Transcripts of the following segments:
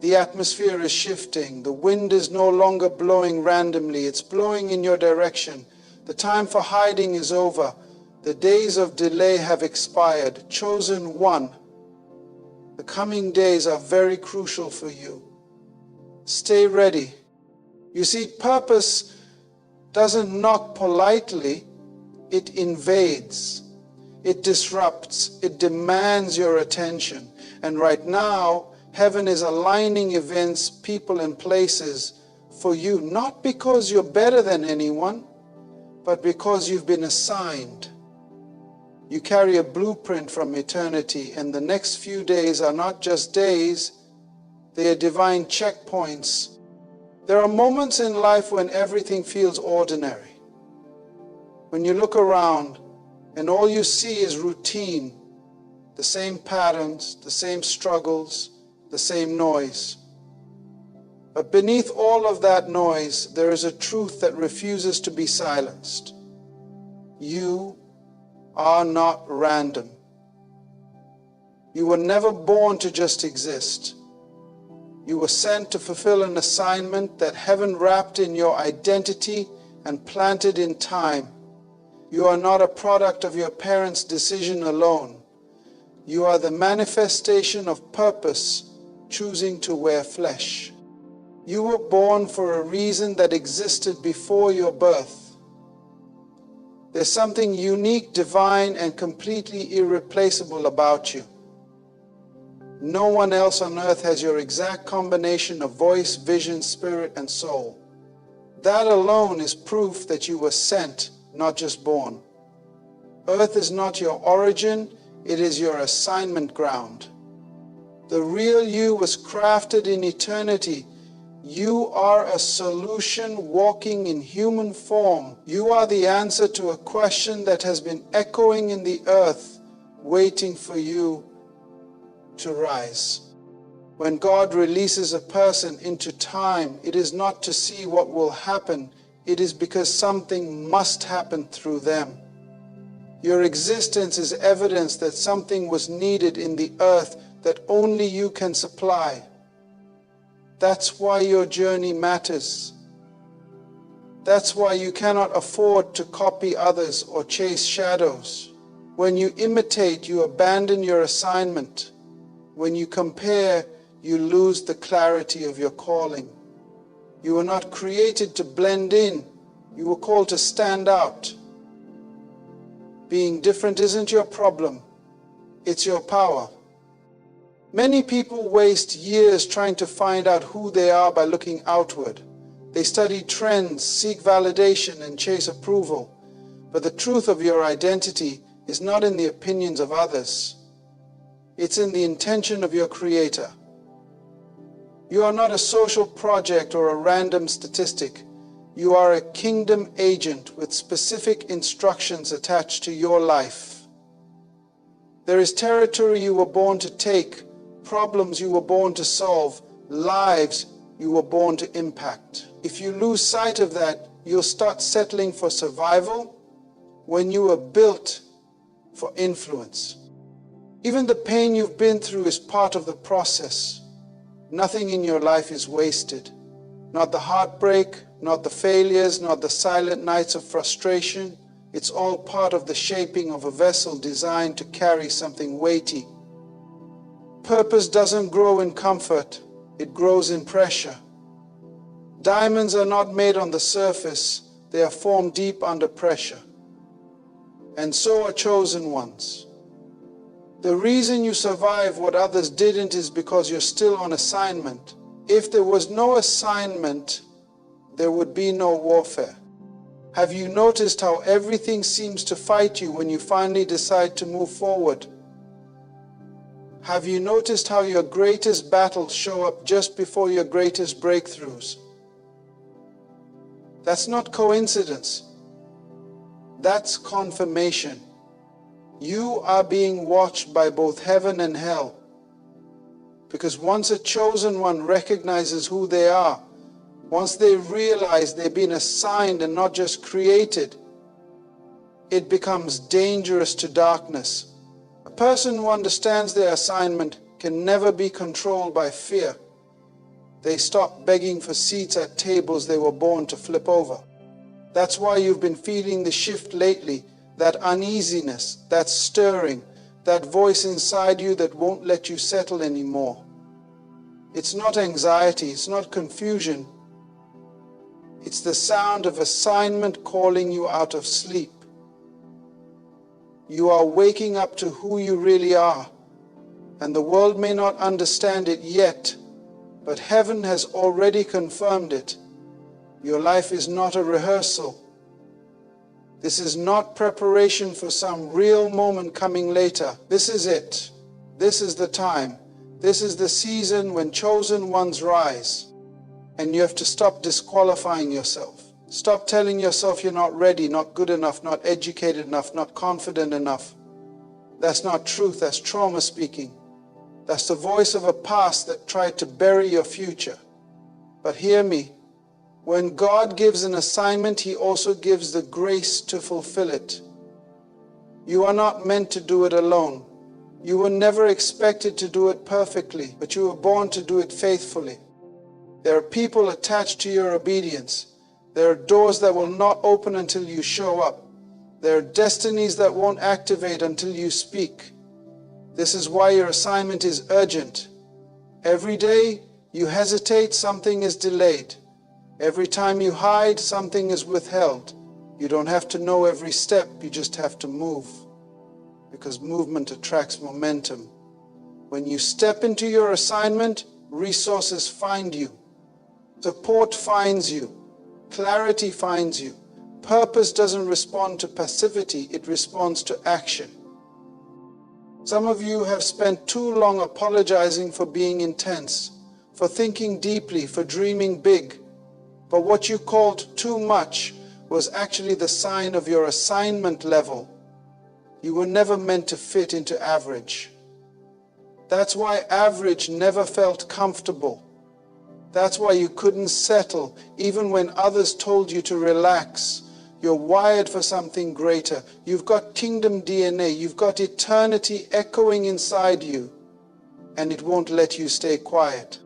The atmosphere is shifting. The wind is no longer blowing randomly. It's blowing in your direction. The time for hiding is over. The days of delay have expired. Chosen one. The coming days are very crucial for you. Stay ready. You see, purpose doesn't knock politely. It invades. It disrupts. It demands your attention. And right now, heaven is aligning events, people, and places for you, not because you're better than anyone, but because you've been assigned. You carry a blueprint from eternity, and the next few days are not just days, they are divine checkpoints. There are moments in life when everything feels ordinary. When you look around and all you see is routine, the same patterns, the same struggles, the same noise. But beneath all of that noise, there is a truth that refuses to be silenced. You are not random. You were never born to just exist. You were sent to fulfill an assignment that heaven wrapped in your identity and planted in time. You are not a product of your parents' decision alone. You are the manifestation of purpose choosing to wear flesh. You were born for a reason that existed before your birth. There's something unique, divine, and completely irreplaceable about you. No one else on earth has your exact combination of voice, vision, spirit, and soul. That alone is proof that you were sent, not just born. Earth is not your origin, it is your assignment ground. The real you was crafted in eternity. You are a solution walking in human form. You are the answer to a question that has been echoing in the earth, waiting for you to rise. When God releases a person into time, it is not to see what will happen. It is because something must happen through them. Your existence is evidence that something was needed in the earth that only you can supply. That's why your journey matters. That's why you cannot afford to copy others or chase shadows. When you imitate, you abandon your assignment. When you compare, you lose the clarity of your calling. You were not created to blend in. You were called to stand out. Being different isn't your problem. It's your power. Many people waste years trying to find out who they are by looking outward. They study trends, seek validation, and chase approval. But the truth of your identity is not in the opinions of others. It's in the intention of your Creator. You are not a social project or a random statistic. You are a kingdom agent with specific instructions attached to your life. There is territory you were born to take, problems you were born to solve, lives you were born to impact. If you lose sight of that, you'll start settling for survival when you were built for influence. Even the pain you've been through is part of the process. Nothing in your life is wasted. Not the heartbreak, not the failures, not the silent nights of frustration. It's all part of the shaping of a vessel designed to carry something weighty. Purpose doesn't grow in comfort, it grows in pressure. Diamonds are not made on the surface, they are formed deep under pressure. And so are chosen ones. The reason you survive what others didn't is because you're still on assignment. If there was no assignment, there would be no warfare. Have you noticed how everything seems to fight you when you finally decide to move forward? Have you noticed how your greatest battles show up just before your greatest breakthroughs? That's not coincidence. That's confirmation. You are being watched by both heaven and hell. Because once a chosen one recognizes who they are, once they realize they've been assigned and not just created, it becomes dangerous to darkness. A person who understands their assignment can never be controlled by fear. They stop begging for seats at tables they were born to flip over. That's why you've been feeling the shift lately, that uneasiness, that stirring, that voice inside you that won't let you settle anymore. It's not anxiety, it's not confusion. It's the sound of assignment calling you out of sleep. You are waking up to who you really are, and the world may not understand it yet, but heaven has already confirmed it. Your life is not a rehearsal. This is not preparation for some real moment coming later. This is it. This is the time. This is the season when chosen ones rise. And you have to stop disqualifying yourself. Stop telling yourself you're not ready, not good enough, not educated enough, not confident enough. That's not truth, that's trauma speaking. That's the voice of a past that tried to bury your future. But hear me. When God gives an assignment, He also gives the grace to fulfill it. You are not meant to do it alone. You were never expected to do it perfectly, but you were born to do it faithfully. There are people attached to your obedience. There are doors that will not open until you show up. There are destinies that won't activate until you speak. This is why your assignment is urgent. Every day you hesitate, something is delayed. Every time you hide, something is withheld. You don't have to know every step, you just have to move. Because movement attracts momentum. When you step into your assignment, resources find you. Support finds you. Clarity finds you. Purpose doesn't respond to passivity, it responds to action. Some of you have spent too long apologizing for being intense, for thinking deeply, for dreaming big. But what you called too much was actually the sign of your assignment level. You were never meant to fit into average. That's why average never felt comfortable. That's why you couldn't settle, even when others told you to relax. You're wired for something greater. You've got kingdom DNA. You've got eternity echoing inside you, and it won't let you stay quiet.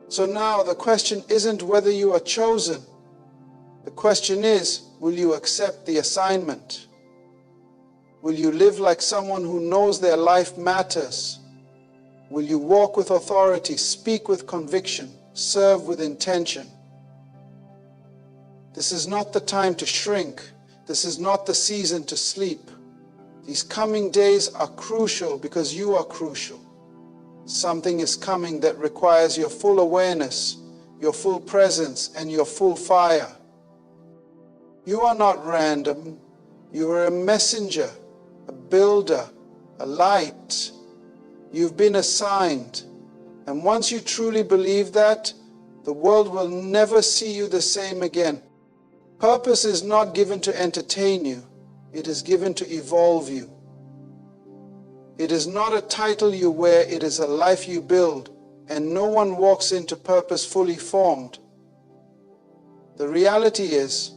So now the question isn't whether you are chosen. The question is, will you accept the assignment? Will you live like someone who knows their life matters? Will you walk with authority, speak with conviction, serve with intention? This is not the time to shrink. This is not the season to sleep. These coming days are crucial because you are crucial. Something is coming that requires your full awareness, your full presence, and your full fire. You are not random. You are a messenger, a builder, a light. You've been assigned. And once you truly believe that, the world will never see you the same again. Purpose is not given to entertain you. It is given to evolve you. It is not a title you wear, it is a life you build, and no one walks into purpose fully formed. The reality is,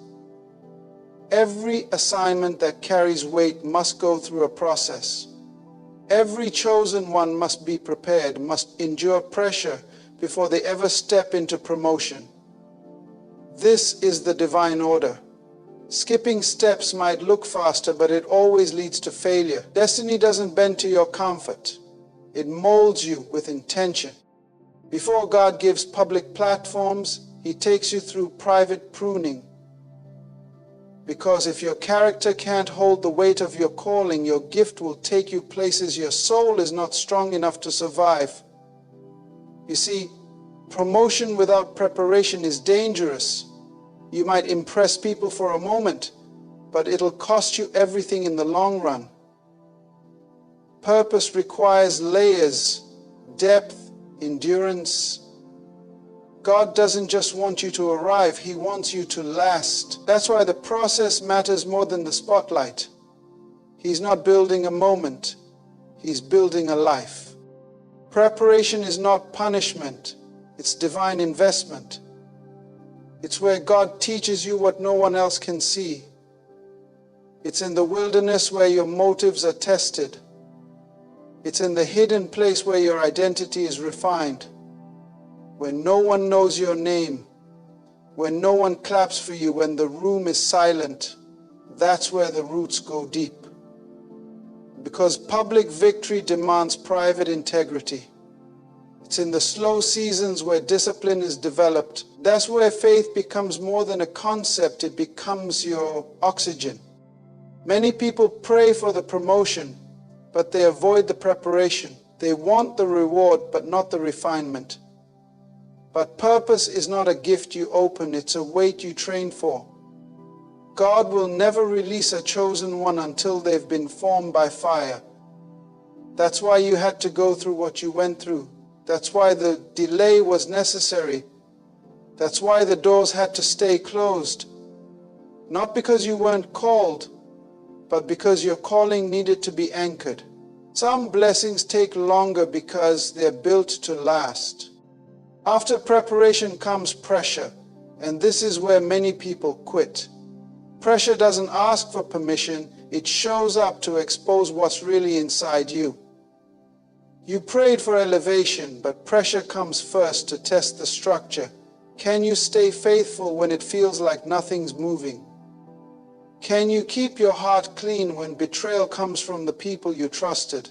every assignment that carries weight must go through a process. Every chosen one must be prepared, must endure pressure before they ever step into promotion. This is the divine order. Skipping steps might look faster, but it always leads to failure. Destiny doesn't bend to your comfort. It molds you with intention. Before God gives public platforms, He takes you through private pruning. Because if your character can't hold the weight of your calling, your gift will take you places your soul is not strong enough to survive. You see, promotion without preparation is dangerous. You might impress people for a moment, but it'll cost you everything in the long run. Purpose requires layers, depth, endurance. God doesn't just want you to arrive, He wants you to last. That's why the process matters more than the spotlight. He's not building a moment, He's building a life. Preparation is not punishment, it's divine investment. It's where God teaches you what no one else can see. It's in the wilderness where your motives are tested. It's in the hidden place where your identity is refined. when no one knows your name, when no one claps for you, when the room is silent, that's where the roots go deep. Because public victory demands private integrity. It's in the slow seasons where discipline is developed. That's where faith becomes more than a concept, it becomes your oxygen. Many people pray for the promotion, but they avoid the preparation. They want the reward, but not the refinement. But purpose is not a gift you open, it's a weight you train for. God will never release a chosen one until they've been formed by fire. That's why you had to go through what you went through. That's why the delay was necessary. That's why the doors had to stay closed. Not because you weren't called, but because your calling needed to be anchored. Some blessings take longer because they're built to last. After preparation comes pressure, and this is where many people quit. Pressure doesn't ask for permission, it shows up to expose what's really inside you. You prayed for elevation, but pressure comes first to test the structure. Can you stay faithful when it feels like nothing's moving? Can you keep your heart clean when betrayal comes from the people you trusted?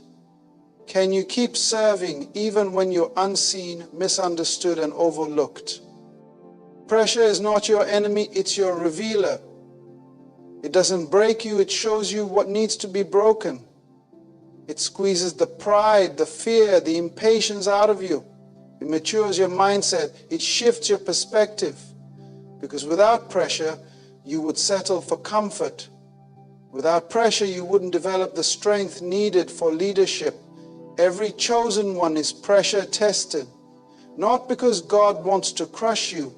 Can you keep serving even when you're unseen, misunderstood, and overlooked? Pressure is not your enemy, it's your revealer. It doesn't break you, it shows you what needs to be broken. It squeezes the pride, the fear, the impatience out of you. It matures your mindset. It shifts your perspective. Because without pressure, you would settle for comfort. Without pressure, you wouldn't develop the strength needed for leadership. Every chosen one is pressure tested. Not because God wants to crush you,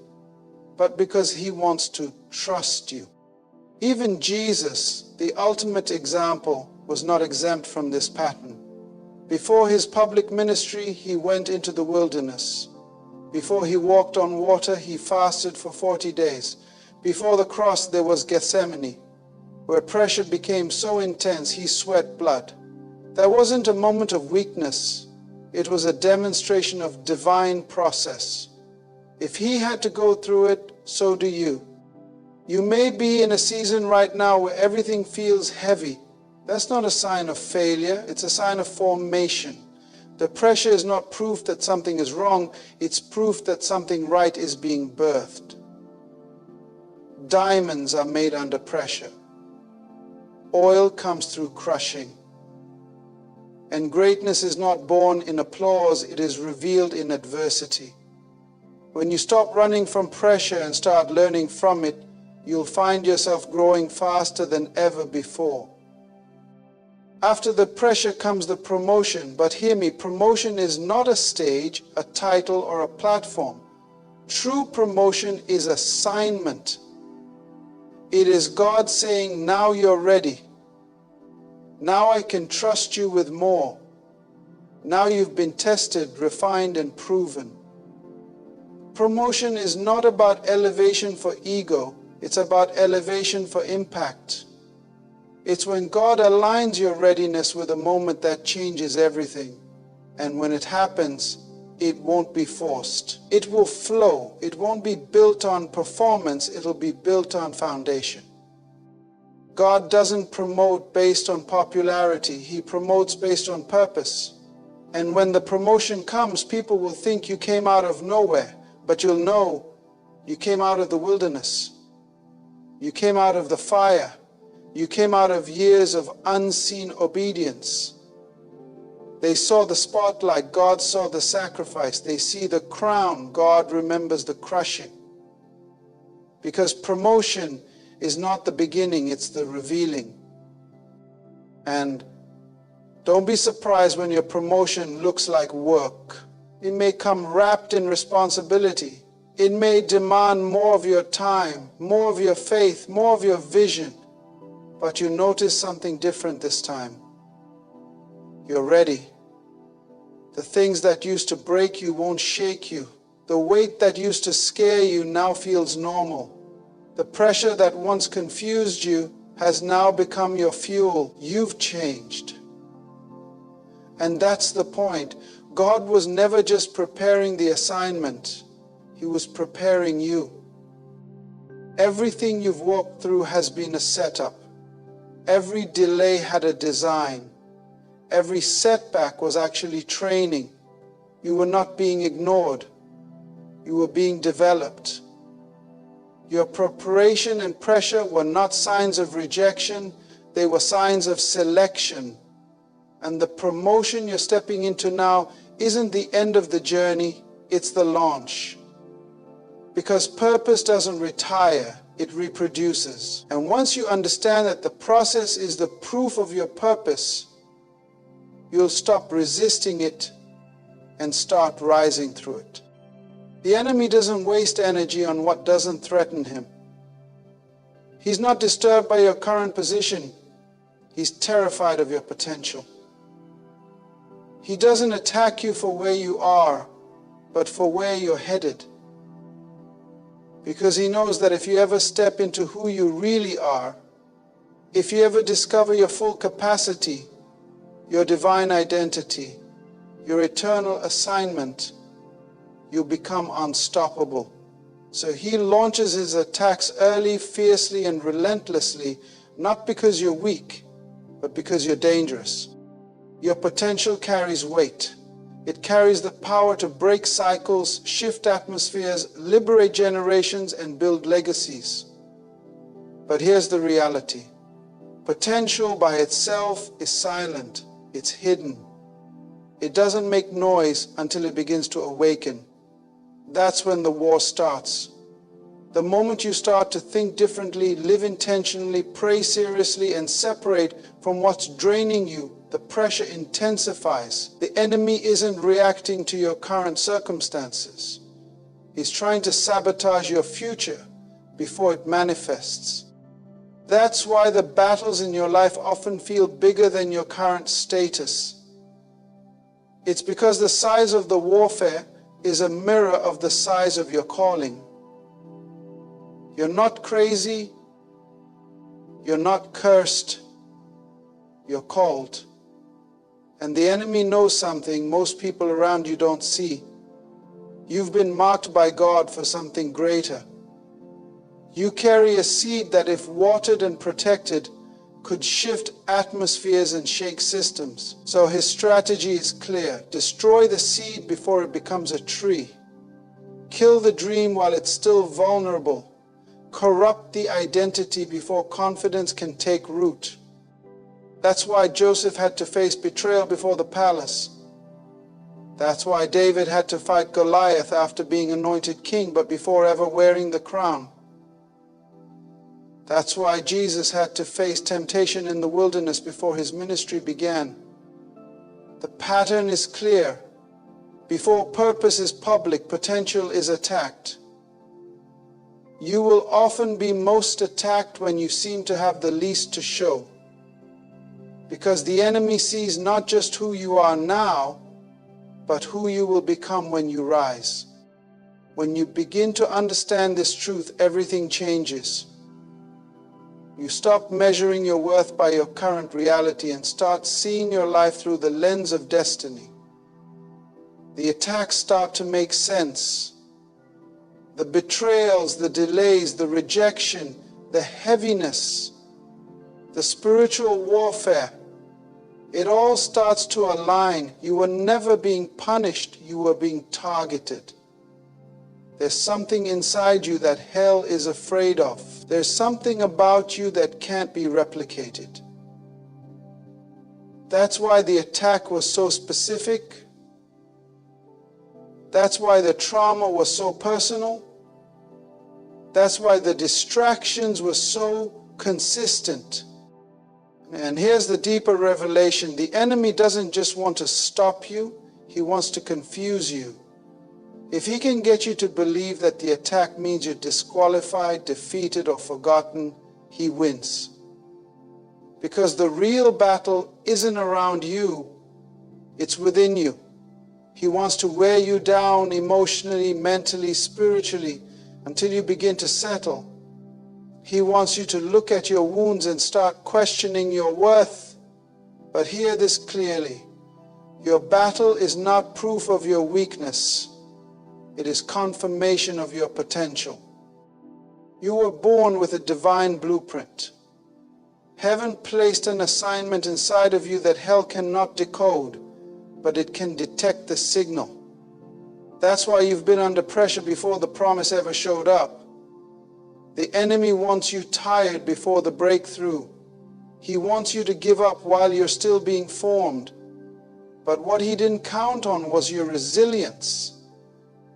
but because He wants to trust you. Even Jesus, the ultimate example, was not exempt from this pattern. Before His public ministry, He went into the wilderness. Before He walked on water, He fasted for 40 days. Before the cross, there was Gethsemane, where pressure became so intense He sweat blood. That wasn't a moment of weakness. It was a demonstration of divine process. If He had to go through it, so do you. You may be in a season right now where everything feels heavy. That's not a sign of failure, it's a sign of formation. The pressure is not proof that something is wrong, it's proof that something right is being birthed. Diamonds are made under pressure. Oil comes through crushing. And greatness is not born in applause, it is revealed in adversity. When you stop running from pressure and start learning from it, you'll find yourself growing faster than ever before. After the pressure comes the promotion, but hear me, promotion is not a stage, a title, or a platform. True promotion is assignment. It is God saying, now you're ready. Now I can trust you with more. Now you've been tested, refined, and proven. Promotion is not about elevation for ego, it's about elevation for impact. It's when God aligns your readiness with a moment that changes everything. And when it happens, it won't be forced. It will flow. It won't be built on performance, it'll be built on foundation. God doesn't promote based on popularity, He promotes based on purpose. And when the promotion comes, people will think you came out of nowhere, but you'll know you came out of the wilderness. You came out of the fire. You came out of years of unseen obedience. They saw the spotlight, God saw the sacrifice. They see the crown, God remembers the crushing. Because promotion is not the beginning, it's the revealing. And don't be surprised when your promotion looks like work. It may come wrapped in responsibility. It may demand more of your time, more of your faith, more of your vision. But you notice something different this time. You're ready. The things that used to break you won't shake you. The weight that used to scare you now feels normal. The pressure that once confused you has now become your fuel. You've changed. And that's the point. God was never just preparing the assignment, He was preparing you. Everything you've walked through has been a setup. Every delay had a design. Every setback was actually training. You were not being ignored. You were being developed. Your preparation and pressure were not signs of rejection, they were signs of selection. And the promotion you're stepping into now isn't the end of the journey, it's the launch. Because purpose doesn't retire, it reproduces. And once you understand that the process is the proof of your purpose, you'll stop resisting it and start rising through it. The enemy doesn't waste energy on what doesn't threaten him. He's not disturbed by your current position. He's terrified of your potential. He doesn't attack you for where you are, but for where you're headed. Because he knows that if you ever step into who you really are, if you ever discover your full capacity, your divine identity, your eternal assignment, you become unstoppable. So he launches his attacks early, fiercely, and relentlessly, not because you're weak, but because you're dangerous. Your potential carries weight. It carries the power to break cycles, shift atmospheres, liberate generations, and build legacies. But here's the reality. Potential by itself is silent. It's hidden. It doesn't make noise until it begins to awaken. That's when the war starts. The moment you start to think differently, live intentionally, pray seriously, and separate from what's draining you, the pressure intensifies. The enemy isn't reacting to your current circumstances. He's trying to sabotage your future before it manifests. That's why the battles in your life often feel bigger than your current status. It's because the size of the warfare is a mirror of the size of your calling. You're not crazy. You're not cursed. You're called. And the enemy knows something most people around you don't see. You've been marked by God for something greater. You carry a seed that, if watered and protected, could shift atmospheres and shake systems. So his strategy is clear. Destroy the seed before it becomes a tree. Kill the dream while it's still vulnerable. Corrupt the identity before confidence can take root. That's why Joseph had to face betrayal before the palace. That's why David had to fight Goliath after being anointed king, but before ever wearing the crown. That's why Jesus had to face temptation in the wilderness before his ministry began. The pattern is clear. Before purpose is public, potential is attacked. You will often be most attacked when you seem to have the least to show. Because the enemy sees not just who you are now, but who you will become when you rise. When you begin to understand this truth, everything changes. You stop measuring your worth by your current reality and start seeing your life through the lens of destiny. The attacks start to make sense. The betrayals, the delays, the rejection, the heaviness, the spiritual warfare, it all starts to align. You were never being punished, you were being targeted. There's something inside you that hell is afraid of. There's something about you that can't be replicated. That's why the attack was so specific. That's why the trauma was so personal. That's why the distractions were so consistent. And here's the deeper revelation. The enemy doesn't just want to stop you, he wants to confuse you. If he can get you to believe that the attack means you're disqualified, defeated, or forgotten, he wins. Because the real battle isn't around you, it's within you. He wants to wear you down emotionally, mentally, spiritually, until you begin to settle. He wants you to look at your wounds and start questioning your worth. But hear this clearly. Your battle is not proof of your weakness. It is confirmation of your potential. You were born with a divine blueprint. Heaven placed an assignment inside of you that hell cannot decode, but it can detect the signal. That's why you've been under pressure before the promise ever showed up. The enemy wants you tired before the breakthrough. He wants you to give up while you're still being formed. But what he didn't count on was your resilience.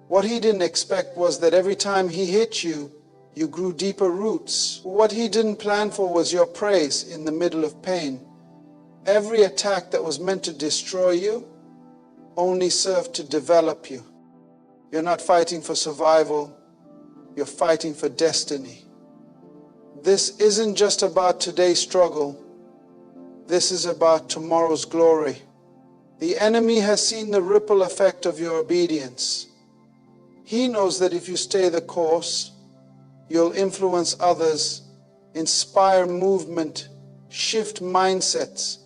What he didn't expect was that every time he hit you, you grew deeper roots. What he didn't plan for was your praise in the middle of pain. Every attack that was meant to destroy you only served to develop you. You're not fighting for survival, you're fighting for destiny. This isn't just about today's struggle, this is about tomorrow's glory. The enemy has seen the ripple effect of your obedience. He knows that if you stay the course, you'll influence others, inspire movement, shift mindsets,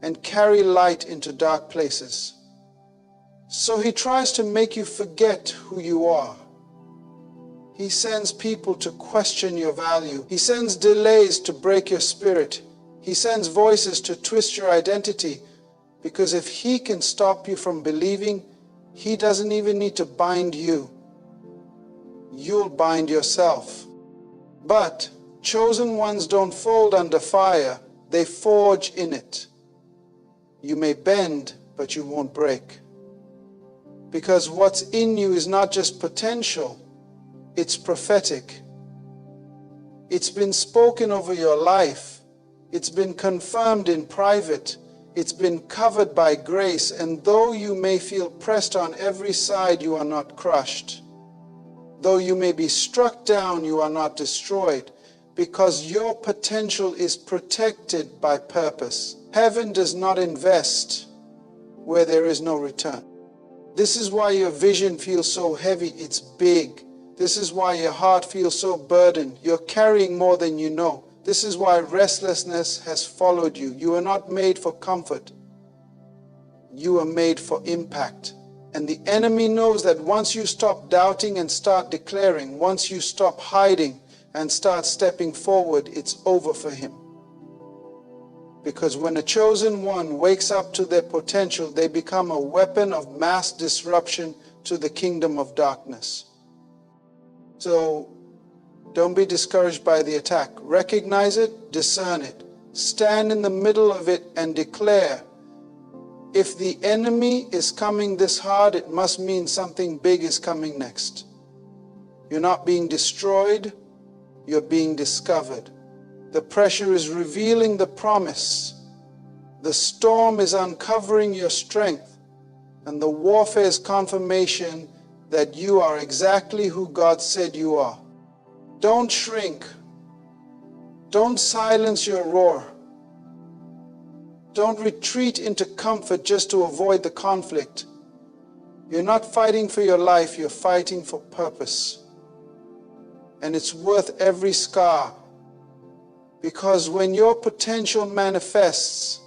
and carry light into dark places. So he tries to make you forget who you are. He sends people to question your value. He sends delays to break your spirit. He sends voices to twist your identity, because if he can stop you from believing, he doesn't even need to bind you. You'll bind yourself. But chosen ones don't fold under fire, they forge in it. You may bend, but you won't break. Because what's in you is not just potential, it's prophetic. It's been spoken over your life. It's been confirmed in private. It's been covered by grace, and though you may feel pressed on every side, you are not crushed. Though you may be struck down, you are not destroyed, because your potential is protected by purpose. Heaven does not invest where there is no return. This is why your vision feels so heavy, it's big. This is why your heart feels so burdened. You're carrying more than you know. This is why restlessness has followed you. You are not made for comfort. You are made for impact. And the enemy knows that once you stop doubting and start declaring, once you stop hiding and start stepping forward, it's over for him. Because when a chosen one wakes up to their potential, they become a weapon of mass disruption to the kingdom of darkness. So don't be discouraged by the attack. Recognize it, discern it. Stand in the middle of it and declare, if the enemy is coming this hard, it must mean something big is coming next. You're not being destroyed, you're being discovered. The pressure is revealing the promise. The storm is uncovering your strength, and the warfare is confirmation that you are exactly who God said you are. Don't shrink. Don't silence your roar. Don't retreat into comfort just to avoid the conflict. You're not fighting for your life, you're fighting for purpose. And it's worth every scar. Because when your potential manifests,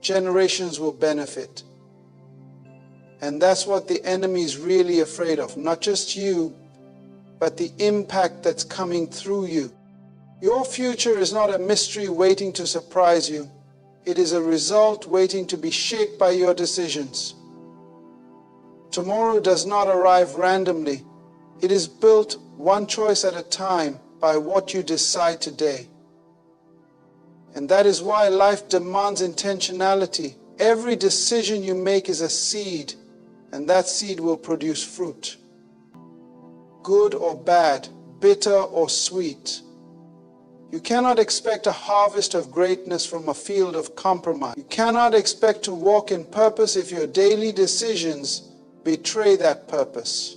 generations will benefit. And that's what the enemy is really afraid of. Not just you, but the impact that's coming through you. Your future is not a mystery waiting to surprise you. It is a result waiting to be shaped by your decisions. Tomorrow does not arrive randomly. It is built one choice at a time by what you decide today. And that is why life demands intentionality. Every decision you make is a seed, and that seed will produce fruit. Good or bad, bitter or sweet. You cannot expect a harvest of greatness from a field of compromise. You cannot expect to walk in purpose if your daily decisions betray that purpose.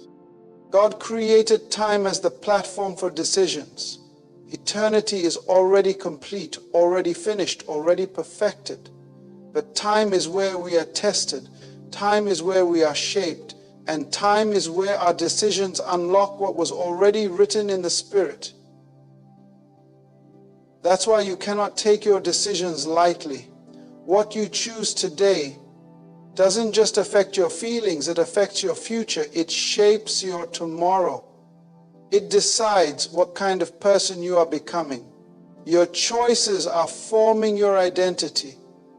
God created time as the platform for decisions. Eternity is already complete, already finished, already perfected. But time is where we are tested. Time is where we are shaped. And time is where our decisions unlock what was already written in the Spirit. That's why you cannot take your decisions lightly. What you choose today doesn't just affect your feelings, it affects your future. It shapes your tomorrow. It decides what kind of person you are becoming. Your choices are forming your identity,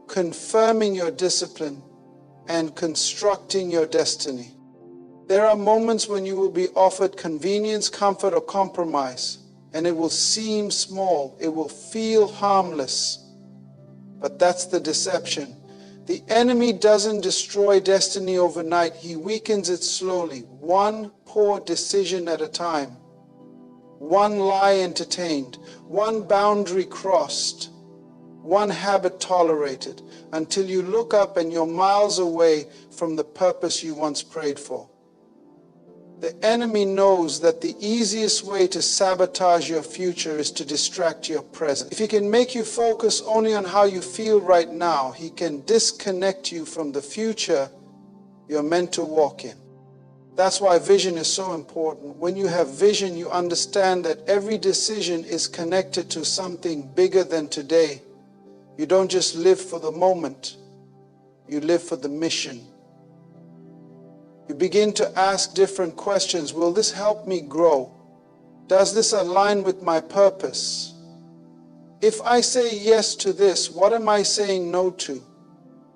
confirming your discipline, and constructing your destiny. There are moments when you will be offered convenience, comfort, or compromise, and it will seem small, it will feel harmless. But that's the deception. The enemy doesn't destroy destiny overnight, he weakens it slowly, one poor decision at a time, one lie entertained, one boundary crossed, one habit tolerated, until you look up and you're miles away from the purpose you once prayed for. The enemy knows that the easiest way to sabotage your future is to distract your present. If he can make you focus only on how you feel right now, he can disconnect you from the future you're meant to walk in. That's why vision is so important. When you have vision, you understand that every decision is connected to something bigger than today. You don't just live for the moment, you live for the mission. You begin to ask different questions. Will this help me grow? Does this align with my purpose? If I say yes to this, what am I saying no to?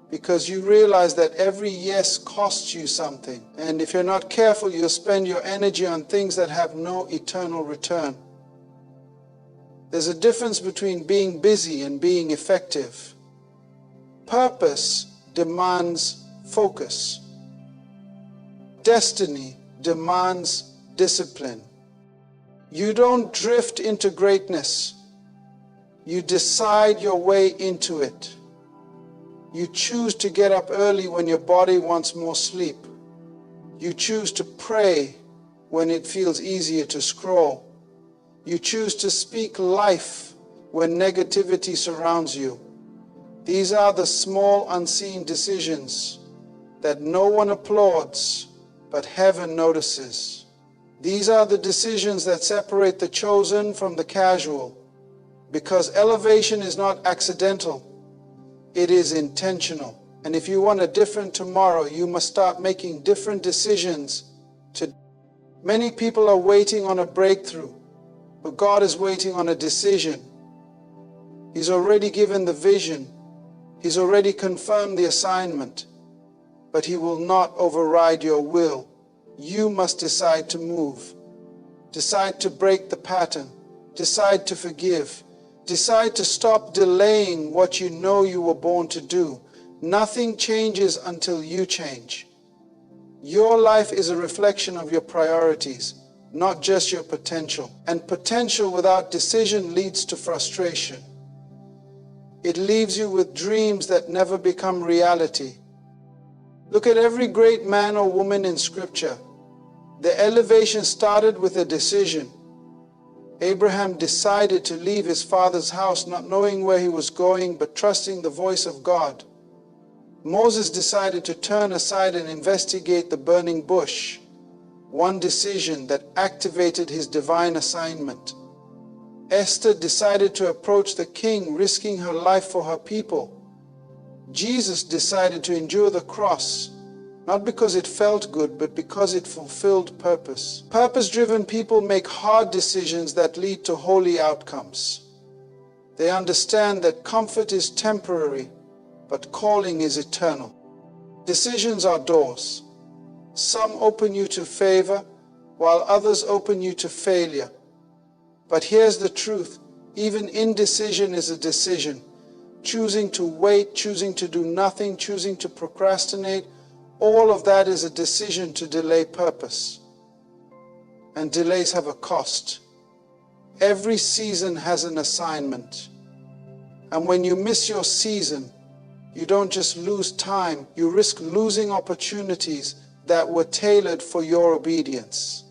Because you realize that every yes costs you something. And if you're not careful, you'll spend your energy on things that have no eternal return. There's a difference between being busy and being effective. Purpose demands focus. Destiny demands discipline. You don't drift into greatness. You decide your way into it. You choose to get up early when your body wants more sleep. You choose to pray when it feels easier to scroll. You choose to speak life when negativity surrounds you. These are the small unseen decisions that no one applauds, but heaven notices. These are the decisions that separate the chosen from the casual, because elevation is not accidental, it is intentional. And if you want a different tomorrow, you must start making different decisions today. Many people are waiting on a breakthrough, but God is waiting on a decision. He's already given the vision, He's already confirmed the assignment, but He will not override your will. You must decide to move, decide to break the pattern, decide to forgive, decide to stop delaying what you know you were born to do. Nothing changes until you change. Your life is a reflection of your priorities, not just your potential. And potential without decision leads to frustration. It leaves you with dreams that never become reality. Look at every great man or woman in Scripture. The elevation started with a decision. Abraham decided to leave his father's house, not knowing where he was going, but trusting the voice of God. Moses decided to turn aside and investigate the burning bush. One decision that activated his divine assignment. Esther decided to approach the king, risking her life for her people. Jesus decided to endure the cross, not because it felt good, but because it fulfilled purpose. Purpose-driven people make hard decisions that lead to holy outcomes. They understand that comfort is temporary, but calling is eternal. Decisions are doors. Some open you to favor, while others open you to failure. But here's the truth, even indecision is a decision. Choosing to wait, choosing to do nothing, choosing to procrastinate, all of that is a decision to delay purpose. And delays have a cost. Every season has an assignment. And when you miss your season, you don't just lose time, you risk losing opportunities that were tailored for your obedience.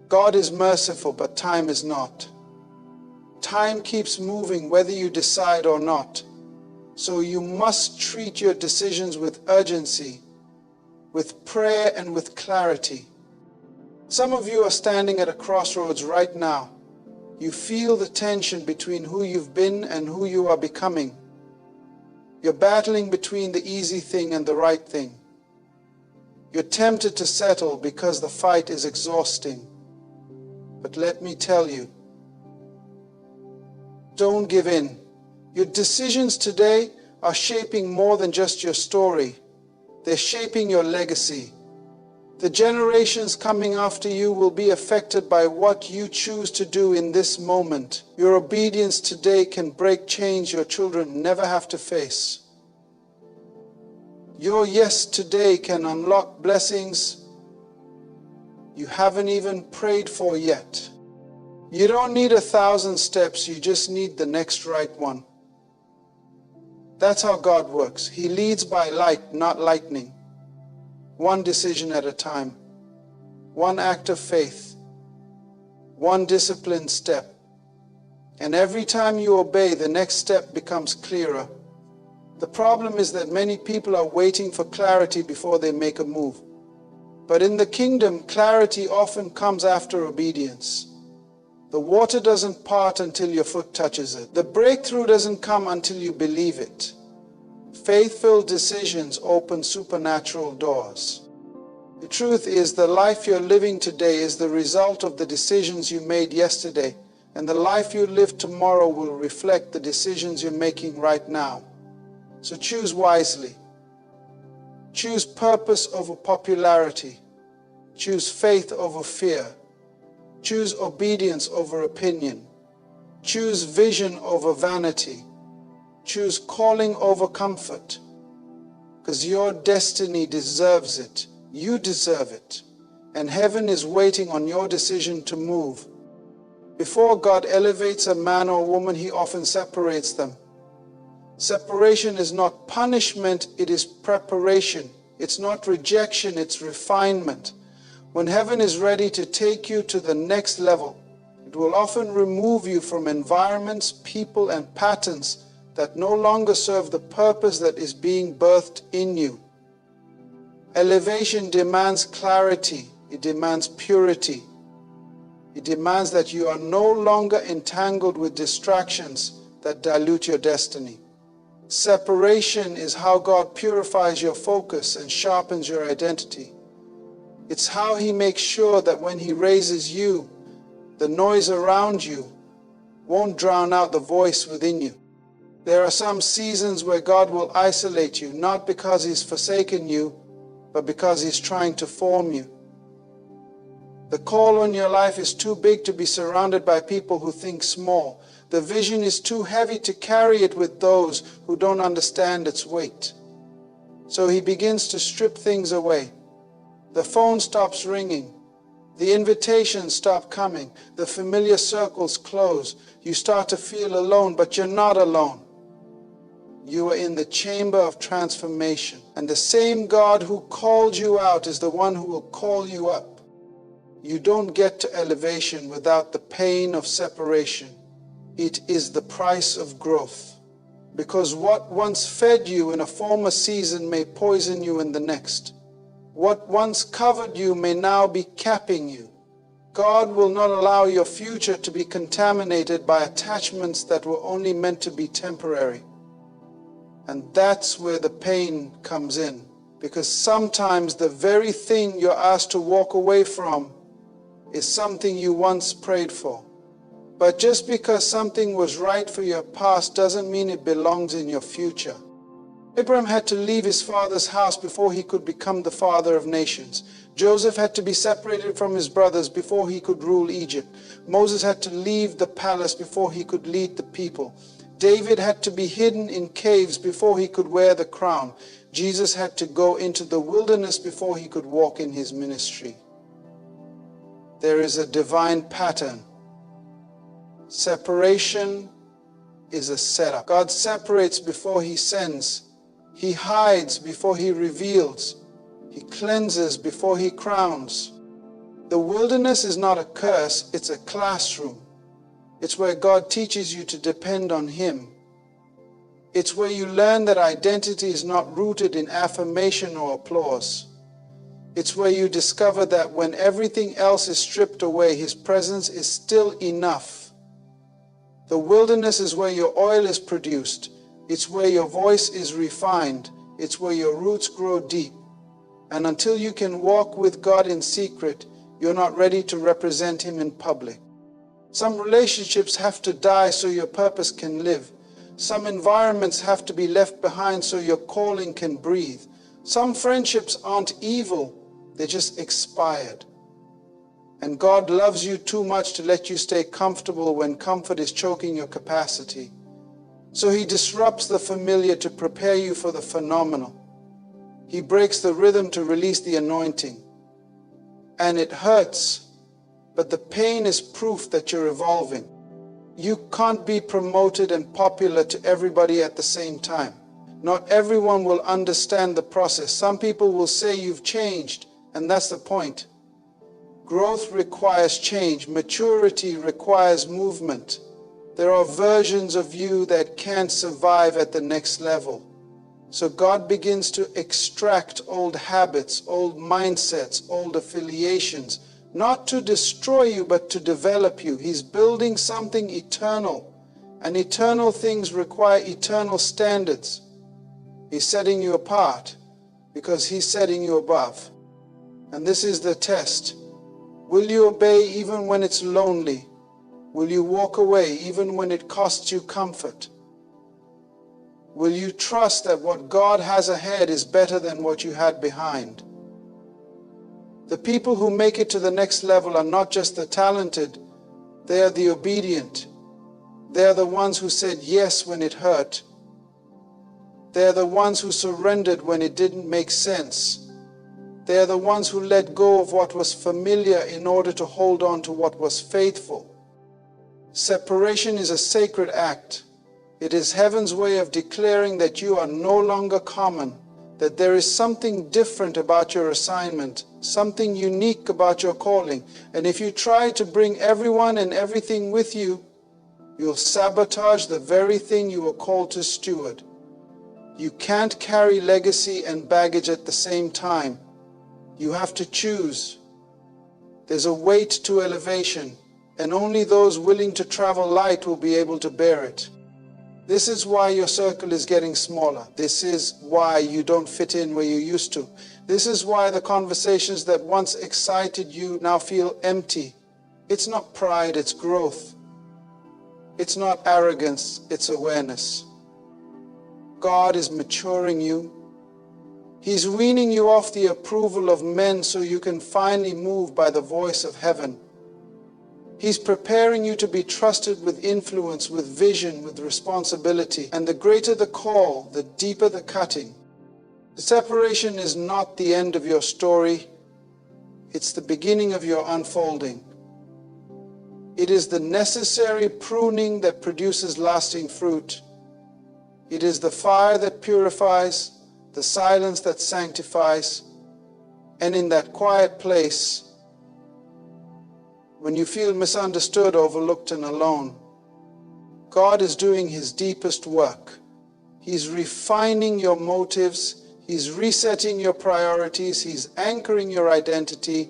God is merciful, but time is not. Time keeps moving whether you decide or not. So you must treat your decisions with urgency, with prayer and with clarity. Some of you are standing at a crossroads right now. You feel the tension between who you've been and who you are becoming. You're battling between the easy thing and the right thing. You're tempted to settle because the fight is exhausting. But let me tell you, don't give in. Your decisions today are shaping more than just your story. They're shaping your legacy. The generations coming after you will be affected by what you choose to do in this moment. Your obedience today can break chains your children never have to face. Your yes today can unlock blessings you haven't even prayed for yet. You don't need 1,000 steps, you just need the next right one. That's how God works. He leads by light, not lightning. One decision at a time, one act of faith, one disciplined step. And every time you obey, the next step becomes clearer. The problem is that many people are waiting for clarity before they make a move. But in the kingdom, clarity often comes after obedience. The water doesn't part until your foot touches it. The breakthrough doesn't come until you believe it. Faith-filled decisions open supernatural doors. The truth is, the life you're living today is the result of the decisions you made yesterday, and the life you live tomorrow will reflect the decisions you're making right now. So choose wisely. Choose purpose over popularity. Choose faith over fear. Choose obedience over opinion. Choose vision over vanity. Choose calling over comfort, because your destiny deserves it. You deserve it. And heaven is waiting on your decision to move. Before God elevates a man or woman, He often separates them. Separation is not punishment, it is preparation. It's not rejection, it's refinement. When heaven is ready to take you to the next level, it will often remove you from environments, people, and patterns that no longer serve the purpose that is being birthed in you. Elevation demands clarity. It demands purity. It demands that you are no longer entangled with distractions that dilute your destiny. Separation is how God purifies your focus and sharpens your identity. It's how He makes sure that when He raises you, the noise around you won't drown out the voice within you. There are some seasons where God will isolate you, not because He's forsaken you, but because He's trying to form you. The call on your life is too big to be surrounded by people who think small. The vision is too heavy to carry it with those who don't understand its weight. So He begins to strip things away. The phone stops ringing. The invitations stop coming. The familiar circles close. You start to feel alone, but you're not alone. You are in the chamber of transformation. And the same God who called you out is the one who will call you up. You don't get to elevation without the pain of separation. It is the price of growth. Because what once fed you in a former season may poison you in the next. What once covered you may now be capping you. God will not allow your future to be contaminated by attachments that were only meant to be temporary. And that's where the pain comes in. Because sometimes the very thing you're asked to walk away from is something you once prayed for. But just because something was right for your past doesn't mean it belongs in your future. Abraham had to leave his father's house before he could become the father of nations. Joseph had to be separated from his brothers before he could rule Egypt. Moses had to leave the palace before he could lead the people. David had to be hidden in caves before he could wear the crown. Jesus had to go into the wilderness before he could walk in his ministry. There is a divine pattern. Separation is a setup. God separates before He sends. He hides before He reveals. He cleanses before He crowns. The wilderness is not a curse, it's a classroom. It's where God teaches you to depend on Him. It's where you learn that identity is not rooted in affirmation or applause. It's where you discover that when everything else is stripped away, His presence is still enough. The wilderness is where your oil is produced. It's where your voice is refined. It's where your roots grow deep. And until you can walk with God in secret, you're not ready to represent Him in public. Some relationships have to die so your purpose can live. Some environments have to be left behind so your calling can breathe. Some friendships aren't evil, they're just expired. And God loves you too much to let you stay comfortable when comfort is choking your capacity. So He disrupts the familiar to prepare you for the phenomenal. He breaks the rhythm to release the anointing. And it hurts, but the pain is proof that you're evolving. You can't be promoted and popular to everybody at the same time. Not everyone will understand the process. Some people will say you've changed, and that's the point. Growth requires change. Maturity requires movement. There are versions of you that can't survive at the next level. So God begins to extract old habits, old mindsets, old affiliations, not to destroy you, but to develop you. He's building something eternal, and eternal things require eternal standards. He's setting you apart because He's setting you above. And this is the test. Will you obey even when it's lonely? Will you walk away even when it costs you comfort? Will you trust that what God has ahead is better than what you had behind? The people who make it to the next level are not just the talented, they are the obedient. They are the ones who said yes when it hurt. They are the ones who surrendered when it didn't make sense. They are the ones who let go of what was familiar in order to hold on to what was faithful. Separation is a sacred act. It is heaven's way of declaring that you are no longer common, that there is something different about your assignment, something unique about your calling. And if you try to bring everyone and everything with you, you'll sabotage the very thing you were called to steward. You can't carry legacy and baggage at the same time. You have to choose. There's a weight to elevation, and only those willing to travel light will be able to bear it. This is why your circle is getting smaller. This is why you don't fit in where you used to. This is why the conversations that once excited you now feel empty. It's not pride, it's growth. It's not arrogance, it's awareness. God is maturing you. He's weaning you off the approval of men so you can finally move by the voice of heaven. He's preparing you to be trusted with influence, with vision, with responsibility. And the greater the call, the deeper the cutting. The separation is not the end of your story. It's the beginning of your unfolding. It is the necessary pruning that produces lasting fruit. It is the fire that purifies, the silence that sanctifies. And in that quiet place, when you feel misunderstood, overlooked, and alone, God is doing His deepest work. He's refining your motives. He's resetting your priorities. He's anchoring your identity.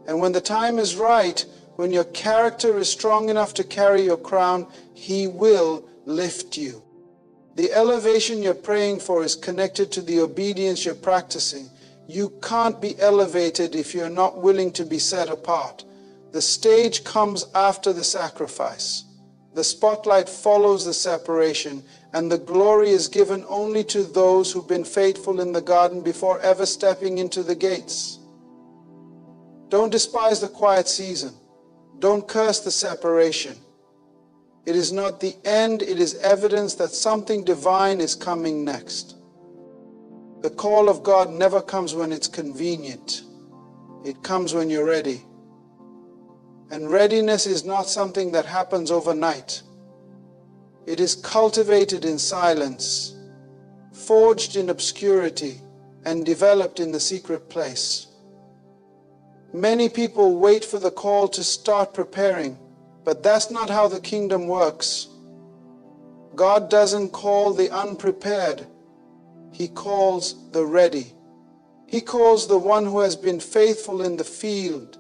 And when the time is right, when your character is strong enough to carry your crown, He will lift you. The elevation you're praying for is connected to the obedience you're practicing. You can't be elevated if you're not willing to be set apart. The stage comes after the sacrifice. The spotlight follows the separation, and the glory is given only to those who've been faithful in the garden before ever stepping into the gates. Don't despise the quiet season. Don't curse the separation. It is not the end, it is evidence that something divine is coming next. The call of God never comes when it's convenient. It comes when you're ready. And readiness is not something that happens overnight. It is cultivated in silence, forged in obscurity, and developed in the secret place. Many people wait for the call to start preparing, but that's not how the kingdom works. God doesn't call the unprepared. He calls the ready. He calls the one who has been faithful in the field,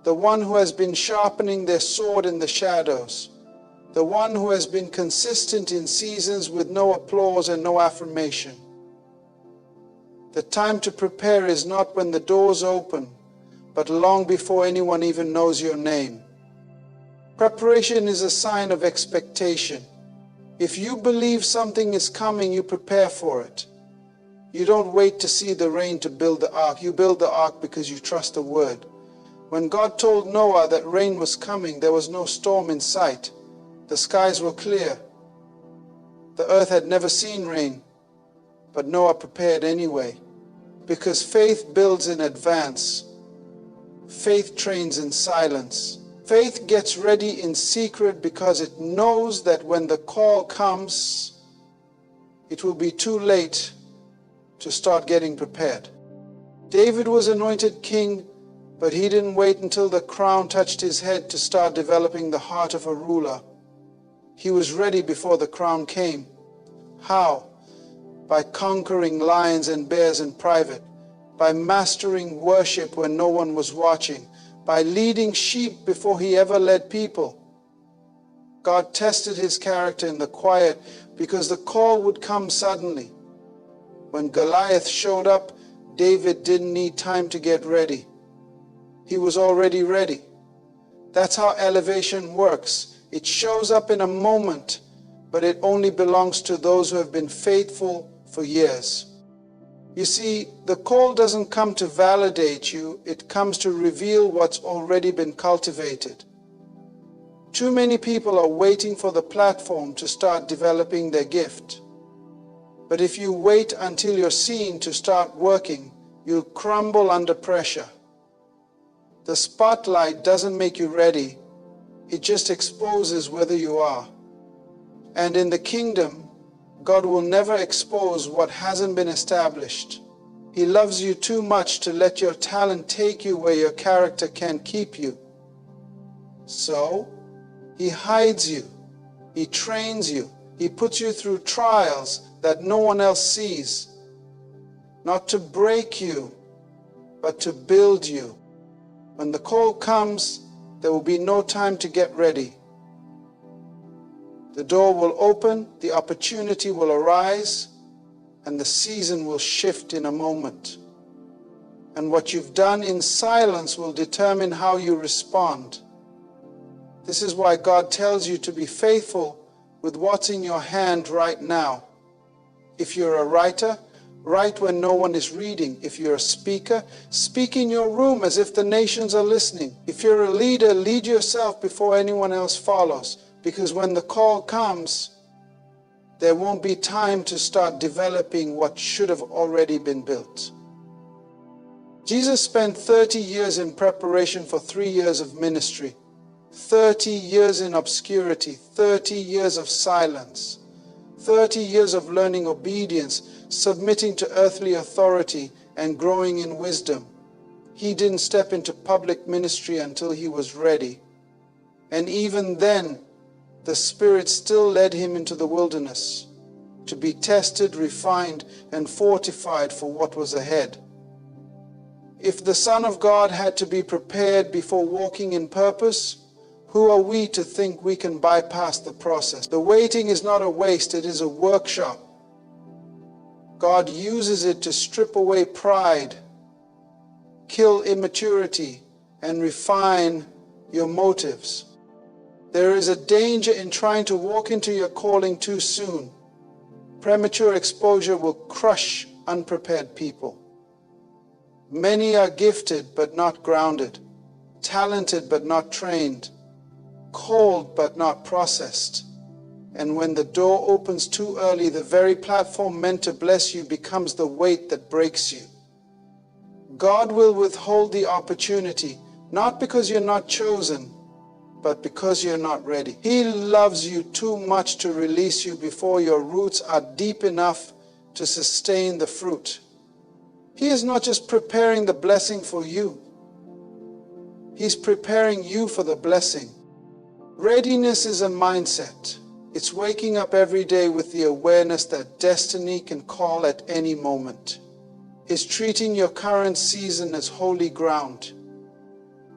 the one who has been sharpening their sword in the shadows, the one who has been consistent in seasons with no applause and no affirmation. The time to prepare is not when the doors open, but long before anyone even knows your name. Preparation is a sign of expectation. If you believe something is coming, you prepare for it. You don't wait to see the rain to build the ark. You build the ark because you trust the word. When God told Noah that rain was coming, there was no storm in sight. The skies were clear. The earth had never seen rain, but Noah prepared anyway. Because faith builds in advance. Faith trains in silence. Faith gets ready in secret because it knows that when the call comes, it will be too late to start getting prepared. David was anointed king, but he didn't wait until the crown touched his head to start developing the heart of a ruler. He was ready before the crown came. How? By conquering lions and bears in private, by mastering worship when no one was watching, by leading sheep before he ever led people. God tested his character in the quiet because the call would come suddenly. When Goliath showed up, David didn't need time to get ready. He was already ready. That's how elevation works. It shows up in a moment, but it only belongs to those who have been faithful for years. You see, the call doesn't come to validate you, it comes to reveal what's already been cultivated. Too many people are waiting for the platform to start developing their gift. But if you wait until you're seen to start working, you'll crumble under pressure. The spotlight doesn't make you ready, it just exposes whether you are. And in the kingdom, God will never expose what hasn't been established. He loves you too much to let your talent take you where your character can't keep you. So, He hides you, He trains you, He puts you through trials that no one else sees. Not to break you, but to build you. When the call comes, there will be no time to get ready. The door will open, the opportunity will arise, and the season will shift in a moment. And what you've done in silence will determine how you respond. This is why God tells you to be faithful with what's in your hand right now. If you're a writer, write when no one is reading. If you're a speaker, speak in your room as if the nations are listening. If you're a leader, lead yourself before anyone else follows. Because when the call comes, there won't be time to start developing what should have already been built. Jesus spent 30 years in preparation for 3 years of ministry, 30 years in obscurity, 30 years of silence, 30 years of learning obedience, submitting to earthly authority, and growing in wisdom. He didn't step into public ministry until he was ready. And even then, the Spirit still led him into the wilderness to be tested, refined, and fortified for what was ahead. If the Son of God had to be prepared before walking in purpose, who are we to think we can bypass the process? The waiting is not a waste, it is a workshop. God uses it to strip away pride, kill immaturity, and refine your motives. There is a danger in trying to walk into your calling too soon. Premature exposure will crush unprepared people. Many are gifted but not grounded, talented but not trained, called but not processed. And when the door opens too early, the very platform meant to bless you becomes the weight that breaks you. God will withhold the opportunity, not because you're not chosen, but because you're not ready. He loves you too much to release you before your roots are deep enough to sustain the fruit. He is not just preparing the blessing for you. He's preparing you for the blessing. Readiness is a mindset. It's waking up every day with the awareness that destiny can call at any moment. It's treating your current season as holy ground.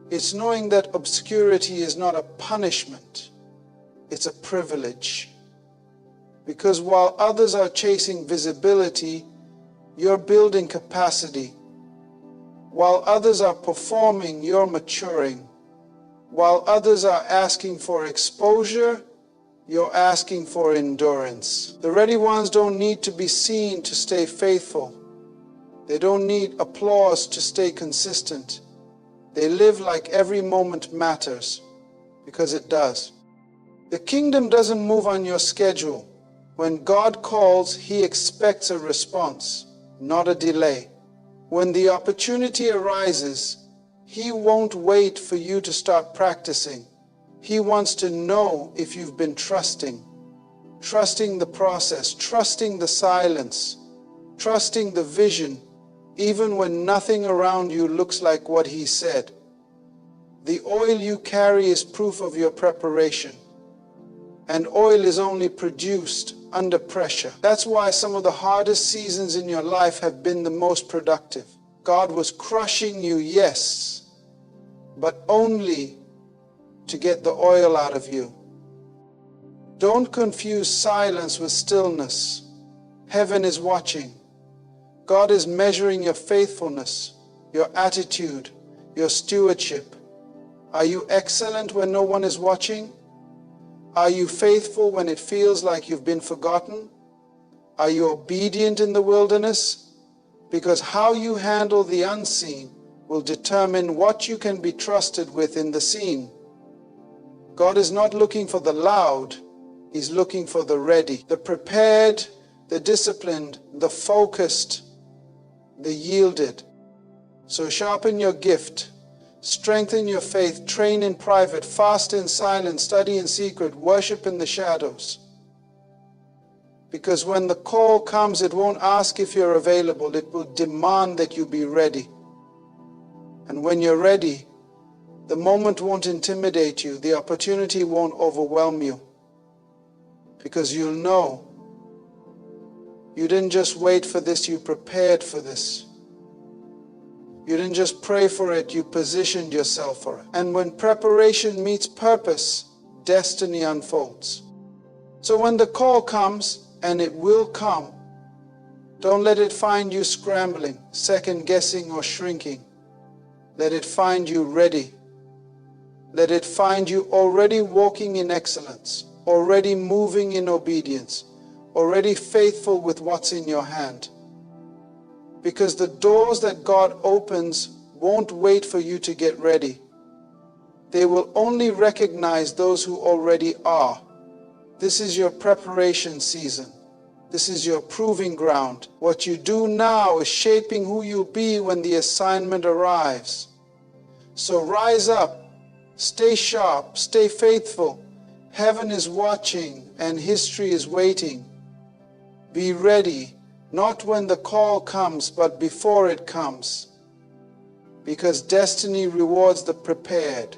It's knowing that obscurity is not a punishment, it's a privilege. Because while others are chasing visibility, you're building capacity. While others are performing, you're maturing. While others are asking for exposure, you're asking for endurance. The ready ones don't need to be seen to stay faithful. They don't need applause to stay consistent. They live like every moment matters, because it does. The kingdom doesn't move on your schedule. When God calls, He expects a response, not a delay. When the opportunity arises, He won't wait for you to start practicing. He wants to know if you've been trusting the process, trusting the silence, trusting the vision, even when nothing around you looks like what He said. The oil you carry is proof of your preparation, and oil is only produced under pressure. That's why some of the hardest seasons in your life have been the most productive. God was crushing you, yes, but only to get the oil out of you. Don't confuse silence with stillness. Heaven is watching. God is measuring your faithfulness, your attitude, your stewardship. Are you excellent when no one is watching? Are you faithful when it feels like you've been forgotten? Are you obedient in the wilderness? Because how you handle the unseen will determine what you can be trusted with in the seen. God is not looking for the loud, He's looking for the ready, the prepared, the disciplined, the focused, the yielded. So sharpen your gift, strengthen your faith, train in private, fast in silence, study in secret, worship in the shadows. Because when the call comes, it won't ask if you're available, it will demand that you be ready. And when you're ready, the moment won't intimidate you, the opportunity won't overwhelm you. Because you'll know you didn't just wait for this, you prepared for this. You didn't just pray for it, you positioned yourself for it. And when preparation meets purpose, destiny unfolds. So when the call comes, and it will come, don't let it find you scrambling, second-guessing or shrinking. Let it find you ready. Let it find you already walking in excellence, already moving in obedience, already faithful with what's in your hand. Because the doors that God opens won't wait for you to get ready. They will only recognize those who already are. This is your preparation season. This is your proving ground. What you do now is shaping who you'll be when the assignment arrives. So rise up, stay sharp, stay faithful. Heaven is watching and history is waiting. Be ready, not when the call comes, but before it comes. Because destiny rewards the prepared.